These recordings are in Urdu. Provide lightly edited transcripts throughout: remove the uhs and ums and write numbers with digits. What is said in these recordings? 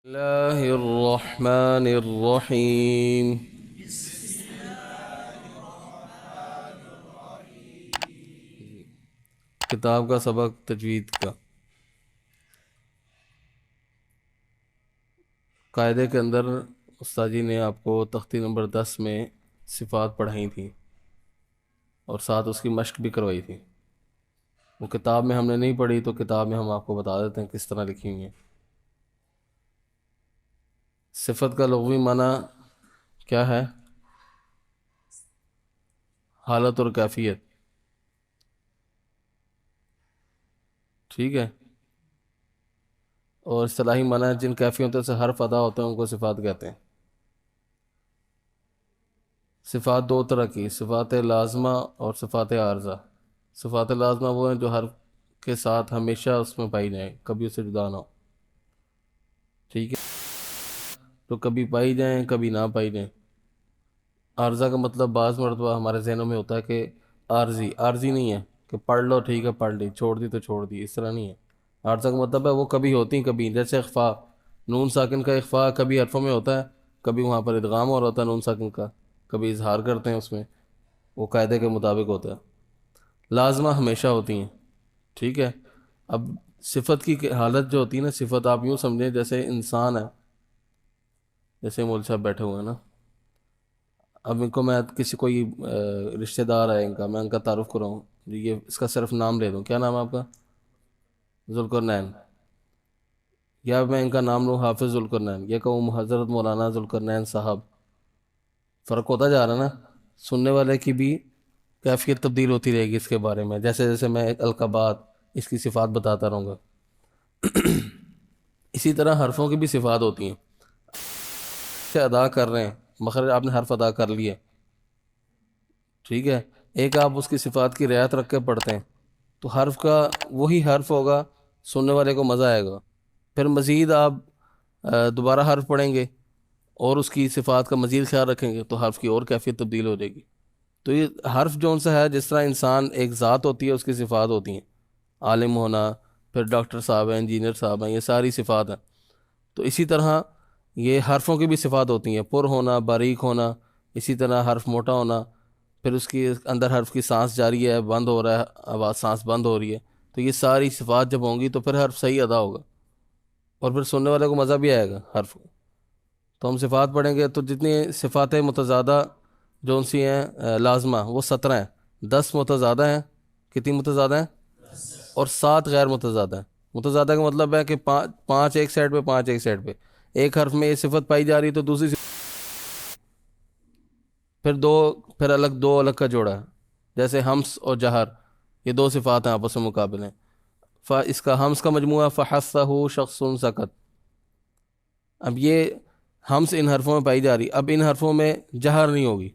اللہ الرحمن الرحیم۔ کتاب کا سبق تجوید کا قاعدے کے اندر استاد جی نے آپ کو تختی نمبر 10 میں صفات پڑھائی تھیں اور ساتھ اس کی مشق بھی کروائی تھی۔ وہ کتاب میں ہم نے نہیں پڑھی تو کتاب میں ہم آپ کو بتا دیتے ہیں کس طرح لکھی ہوئی ہیں۔ صفت کا لغوی معنی کیا ہے؟ حالت اور کیفیت، ٹھیک ہے۔ اور اصطلاحی معنی جن کیفیتوں سے حرف ادا ہوتے ہیں ان کو صفات کہتے ہیں۔ صفات دو طرح کی، صفات لازمہ اور صفات عارضہ۔ صفات لازمہ وہ ہیں جو حرف کے ساتھ ہمیشہ اس میں پائی جائیں، کبھی اسے جدا نہ ہو، ٹھیک ہے، تو کبھی پائی جائیں کبھی نہ پائی جائیں۔ عارضہ کا مطلب بعض مرتبہ ہمارے ذہنوں میں ہوتا ہے کہ عارضی نہیں ہے کہ پڑھ لو ٹھیک ہے پڑھ لی، چھوڑ دی تو چھوڑ دی، اس طرح نہیں ہے۔ عارضہ کا مطلب ہے وہ کبھی ہوتی ہیں کبھی، جیسے اخفاء، نون ساکن کا اخفاء کبھی حرفوں میں ہوتا ہے، کبھی وہاں پر ادغام اور ہوتا ہے نون ساکن کا، کبھی اظہار کرتے ہیں اس میں، وہ قاعدے کے مطابق ہوتا ہے۔ لازمہ ہمیشہ ہوتی ہیں، ٹھیک ہے۔ اب صفت کی حالت جو ہوتی ہے نا، صفت آپ یوں سمجھیں جیسے انسان ہے، جیسے مول صاحب بیٹھے ہوئے ہیں نا، اب ان کو میں کسی کوئی رشتہ دار ہے ان کا، میں ان کا تعارف کراؤں جی، یہ اس کا صرف نام لے دوں، کیا نام ہے آپ کا؟ ذوالقرنین، یا میں ان کا نام لوں حافظ ذوالقرنین، یہ کہوں حضرت مولانا ذوالقرنین صاحب، فرق ہوتا جا رہا ہے نا۔ سننے والے کی بھی کیفیت تبدیل ہوتی رہے گی اس کے بارے میں، جیسے جیسے میں ایک القابات اس کی صفات بتاتا رہوں گا۔ اسی طرح حرفوں کی بھی صفات ہوتی ہیں، سے ادا کر رہے ہیں، مخرج آپ نے حرف ادا کر لیے، ٹھیک ہے، ایک آپ اس کی صفات کی رعایت رکھ کے پڑھتے ہیں تو حرف کا وہی حرف ہوگا، سننے والے کو مزہ آئے گا۔ پھر مزید آپ دوبارہ حرف پڑھیں گے اور اس کی صفات کا مزید خیال رکھیں گے تو حرف کی اور کیفیت تبدیل ہو جائے گی۔ تو یہ حرف جون سا ہے، جس طرح انسان ایک ذات ہوتی ہے اس کی صفات ہوتی ہیں، عالم ہونا، پھر ڈاکٹر صاحب ہیں، انجینئر صاحب ہیں، یہ ساری صفات ہیں۔ تو اسی طرح یہ حرفوں کی بھی صفات ہوتی ہیں، پر ہونا، باریک ہونا، اسی طرح حرف موٹا ہونا، پھر اس کی اندر حرف کی سانس جاری ہے، بند ہو رہا ہے، آواز سانس بند ہو رہی ہے، تو یہ ساری صفات جب ہوں گی تو پھر حرف صحیح ادا ہوگا اور پھر سننے والے کو مزہ بھی آئے گا حرف کو۔ تو ہم صفات پڑھیں گے تو جتنی صفات متضادہ جو ان سی ہیں لازمہ وہ 17 ہیں، 10 متضادہ ہیں، کتنی متضادہ ہیں؟ اور 7 غیر متضادہ ہیں۔ متضادہ کا مطلب ہے کہ پانچ ایک سائڈ پہ، پانچ ایک سائڈ پہ، ایک حرف میں یہ صفت پائی جا رہی تو دوسری پھر پھر دو الگ کا جوڑا ہے، جیسے ہمس اور جہر، یہ دو صفات ہیں آپس میں مقابل ہیں۔ اس کا ہمس کا مجموعہ فحسہ شخص سکت، اب یہ ہمس ان حرفوں میں پائی جا رہی، اب ان حرفوں میں جہر نہیں ہوگی۔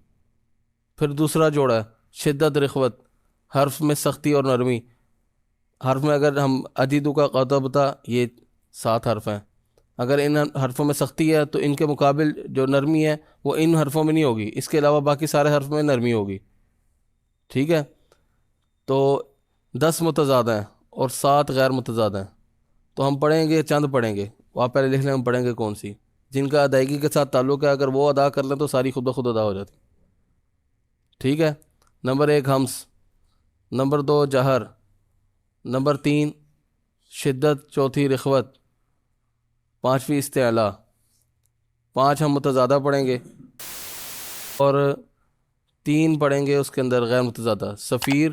پھر دوسرا جوڑا ہے شدت رخوت، حرف میں سختی اور نرمی، حرف میں اگر ہم اجیدو کا قطبتا، یہ 7 حرف ہیں، اگر ان حرفوں میں سختی ہے تو ان کے مقابل جو نرمی ہے وہ ان حرفوں میں نہیں ہوگی، اس کے علاوہ باقی سارے حرف میں نرمی ہوگی، ٹھیک ہے۔ تو 10 متضادہ ہیں اور 7 غیر متضادہ ہیں، تو ہم پڑھیں گے، چند پڑھیں گے، آپ پہلے لکھ لیں ہم پڑھیں گے کون سی، جن کا ادائیگی کے ساتھ تعلق ہے، اگر وہ ادا کر لیں تو ساری خود بخود ادا ہو جاتی، ٹھیک ہے۔ نمبر 1 ہمس، نمبر 2 جہر، نمبر 3 شدت، چوتھی رخوت، 5ویں استعلا، 5 ہم متضادہ پڑھیں گے اور 3 پڑھیں گے اس کے اندر غیر متضادہ، صفیر،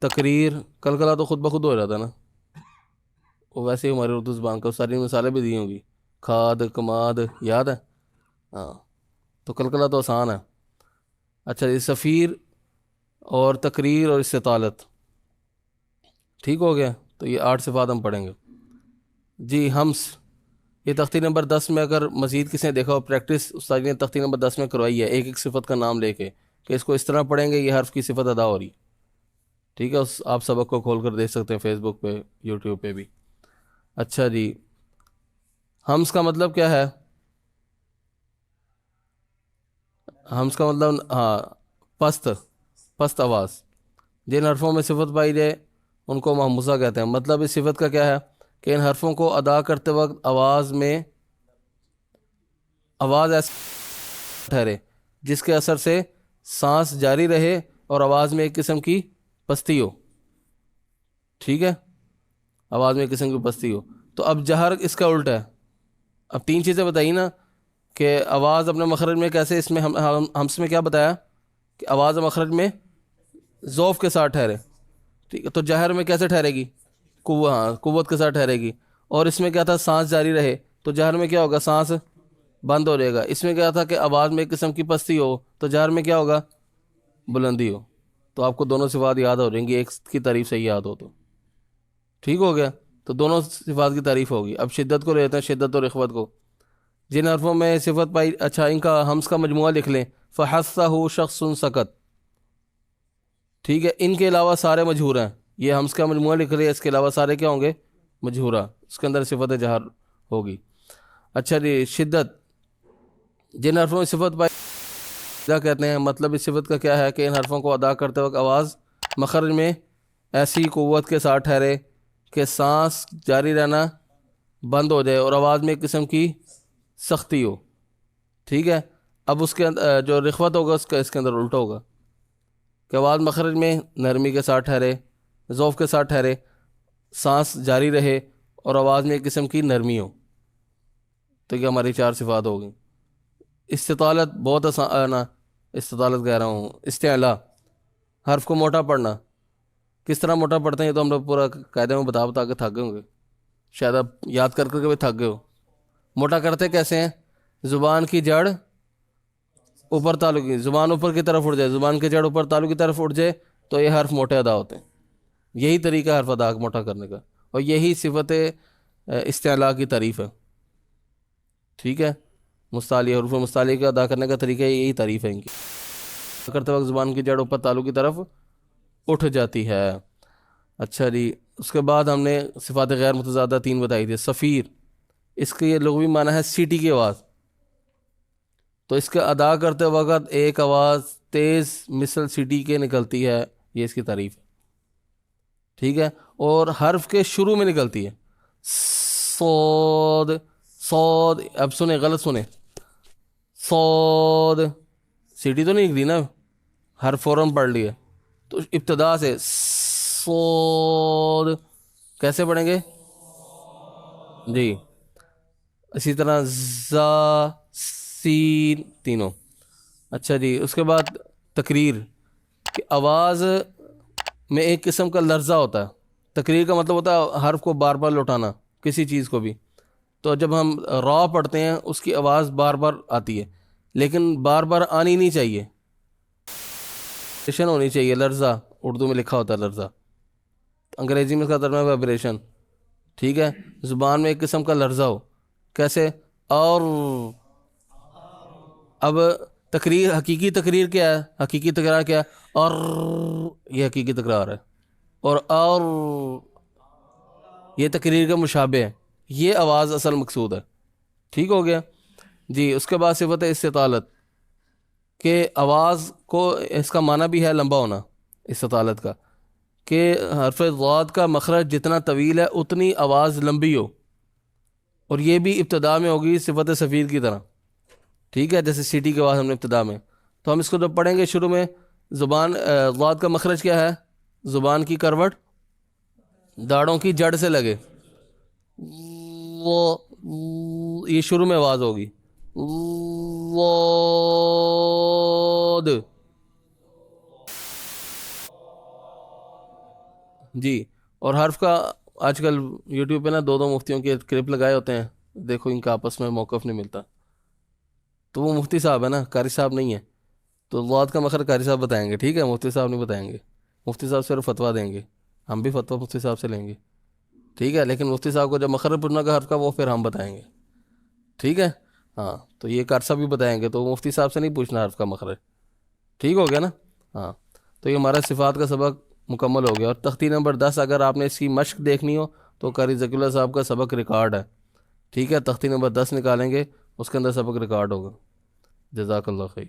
تقریر، کلکلا تو خود بخود ہو جاتا ہے نا، وہ ویسے ہی ہمارے اردو زبان کو ساری مثالیں بھی دی ہوں گی، کھاد، کماد، یاد ہے، ہاں، تو کلکلا تو آسان ہے۔ اچھا یہ صفیر اور تقریر اور استطالت، ٹھیک ہو گیا، تو یہ 8 صفات ہم پڑھیں گے جی۔ ہمس، یہ تختی نمبر 10 میں اگر مزید کسی نے دیکھا ہو، پریکٹس استاد نے تختی نمبر 10 میں کروائی ہے، ایک ایک صفت کا نام لے کے کہ اس کو اس طرح پڑھیں گے یہ حرف کی صفت ادا ہو رہی، ٹھیک ہے، آپ سبق کو کھول کر دیکھ سکتے ہیں فیس بک پہ، یوٹیوب پہ بھی۔ اچھا جی، ہمس کا مطلب کیا ہے؟ ہمس کا مطلب پست آواز، جن حرفوں میں صفت پائی جائے ان کو محموزہ کہتے ہیں۔ مطلب اس صفت کا کیا ہے کہ ان حرفوں کو ادا کرتے وقت آواز ایسے ٹھہرے جس کے اثر سے سانس جاری رہے اور آواز میں ایک قسم کی پستی ہو. ٹھیک ہے, آواز میں ایک قسم کی پستی ہو. تو اب جہر اس کا الٹا ہے. اب 3 چیزیں بتائی نا کہ آواز اپنے مخرج میں کیسے, اس میں ہم میں کیا بتایا کہ آواز مخرج میں ذوف کے ساتھ ٹھہرے. ٹھیک ہے, تو جہر میں کیسے ٹھہرے گی؟ قوت کے ساتھ ٹھہرے گی. اور اس میں کیا تھا, سانس جاری رہے, تو جہر میں کیا ہوگا, سانس بند ہو جائے گا. اس میں کیا تھا کہ آواز میں ایک قسم کی پستی ہو, تو جہر میں کیا ہوگا, بلندی ہو. تو آپ کو دونوں صفات یاد ہو جائیں گی, ایک کی تعریف صحیح یاد ہو تو ٹھیک ہو گیا. تو دونوں صفات کی تعریف ہوگی. اب شدت کو لیتے ہیں, شدت اور رخوت کو. جن حرفوں میں صفت پائی, اچھا ان کا ہمس کا مجموعہ لکھ لیں. فحثہ شخص سکت. ٹھیک ہے, ان کے علاوہ سارے مجہور ہیں. یہ ہمس کا مجموعہ لکھ لیں, اس کے علاوہ سارے کیا ہوں گے, مجہورہ. اس کے اندر صفت جہر ہوگی. اچھا جی, شدت. جن حرفوں میں صفت پائی کیا کہتے ہیں, مطلب اس صفت کا کیا ہے کہ ان حرفوں کو ادا کرتے وقت آواز مخرج میں ایسی قوت کے ساتھ ٹھہرے کہ سانس جاری رہنا بند ہو جائے اور آواز میں ایک قسم کی سختی ہو. ٹھیک ہے, اب اس کے جو رخوت ہوگا اس کے اندر الٹا ہوگا کہ آواز مخرج میں نرمی کے ساتھ ٹھہرے, ذوف کے ساتھ ٹھہرے, سانس جاری رہے اور آواز میں ایک قسم کی نرمی ہو. تو یہ ہماری 4 صفات ہو گئیں. استطالت بہت آسان, استطالت کہہ رہا ہوں, استعلا, حرف کو موٹا پڑھنا. کس طرح موٹا پڑھتے ہیں یہ تو ہم لوگ پورا قاعدے میں بتا کے تھک گئے ہوں گے, شاید آپ یاد کر کے بھی تھک گئے ہو. موٹا کرتے کیسے ہیں, زبان کی جڑ اوپر تعلق کی, زبان اوپر کی طرف اٹھ جائے, زبان کی جڑ اوپر تعلق کی طرف اٹھ جائے تو یہ حرف موٹے ادا ہوتے ہیں. یہی طریقہ حرف ادا موٹا کرنے کا, اور یہی صفت استعلا کی تعریف ہے. ٹھیک ہے, مستعلی حروف مستعلی کا ادا کرنے کا طریقہ یہی تعریف ہے ان کی. کرتے وقت زبان کی جڑ اوپر تعلق کی طرف اٹھ جاتی ہے. اچھا جی, اس کے بعد ہم نے صفات غیر متضادہ 3 بتائی تھی. صفیر, اس کے یہ لغوی معنی ہے سیٹی کی آواز. تو اس کا ادا کرتے وقت ایک آواز تیز مثل سیٹی کے نکلتی ہے, یہ اس کی تعریف ہے. ٹھیک ہے, اور حرف کے شروع میں نکلتی ہے. صاد, صاد, اب سنیں, غلط سنیں, صاد, سیٹی تو نہیں نکلی نا, حرف فوراً پڑھ لیے. تو ابتدا سے صاد کیسے پڑھیں گے جی, اسی طرح زا, سین, تینوں. اچھا جی, اس کے بعد تقریر, کہ آواز میں ایک قسم کا لرزہ ہوتا ہے. تقریر کا مطلب ہوتا ہے حرف کو بار بار لوٹانا, کسی چیز کو بھی. تو جب ہم را پڑھتے ہیں اس کی آواز بار بار آتی ہے, لیکن بار بار آنی نہیں چاہیے, ہونی چاہیے. لرزہ اردو میں لکھا ہوتا ہے لرزہ, انگریزی میں اس کا ترجمہ ہے وائبریشن. ٹھیک ہے, زبان میں ایک قسم کا لرزہ ہو, کیسے, اور. اب تقریر, حقیقی تقریر کیا ہے, حقیقی تکرار کیا ہے, اور, یہ حقیقی تکرار ہے. اور یہ تقریر کا مشابہ ہے, یہ آواز اصل مقصود ہے. ٹھیک ہو گیا جی. اس کے بعد صفت استطالت, کہ آواز کو, اس کا معنی بھی ہے لمبا ہونا استطالت کا, کہ حرف ضاد کا مخرج جتنا طویل ہے اتنی آواز لمبی ہو, اور یہ بھی ابتدا میں ہوگی صفت صفیر کی طرح. ٹھیک ہے, جیسے سیٹی کے بعد ہم نے ابتدا میں, تو ہم اس کو جب پڑھیں گے شروع میں, زبان ضاد کا مخرج کیا ہے, زبان کی کروٹ داڑھوں کی جڑ سے لگے, وہ یہ شروع میں آواز ہوگی. ضاد جی. اور حرف کا آج کل یوٹیوب پہ نا 2 مفتیوں کے کلپ لگائے ہوتے ہیں, دیکھو ان کا آپس میں موقف نہیں ملتا. تو وہ مفتی صاحب ہے نا, قاری صاحب نہیں ہے. تو ضاد کا مخرج قاری صاحب بتائیں گے, ٹھیک ہے, مفتی صاحب نہیں بتائیں گے. مفتی صاحب صرف فتویٰ دیں گے, ہم بھی فتویٰ مفتی صاحب سے لیں گے. ٹھیک ہے, لیکن مفتی صاحب کو جب مخرج پوچھنا کا حرف کا, وہ پھر ہم بتائیں گے. ٹھیک ہے, ہاں. تو یہ قاری صاحب بھی بتائیں گے, تو مفتی صاحب سے نہیں پوچھنا حرف کا مخرج. ٹھیک ہو گیا نا, ہاں. تو یہ ہمارا صفات کا سبق مکمل ہو گیا. اور تختی نمبر 10 اگر آپ نے اس کی مشق دیکھنی ہو تو قاری ذکی اللہ صاحب کا سبق ریکارڈ ہے. ٹھیک ہے, تختی نمبر 10 نکالیں گے, اس کے اندر سبق ریکارڈ ہوگا. جزاک اللہ خیر.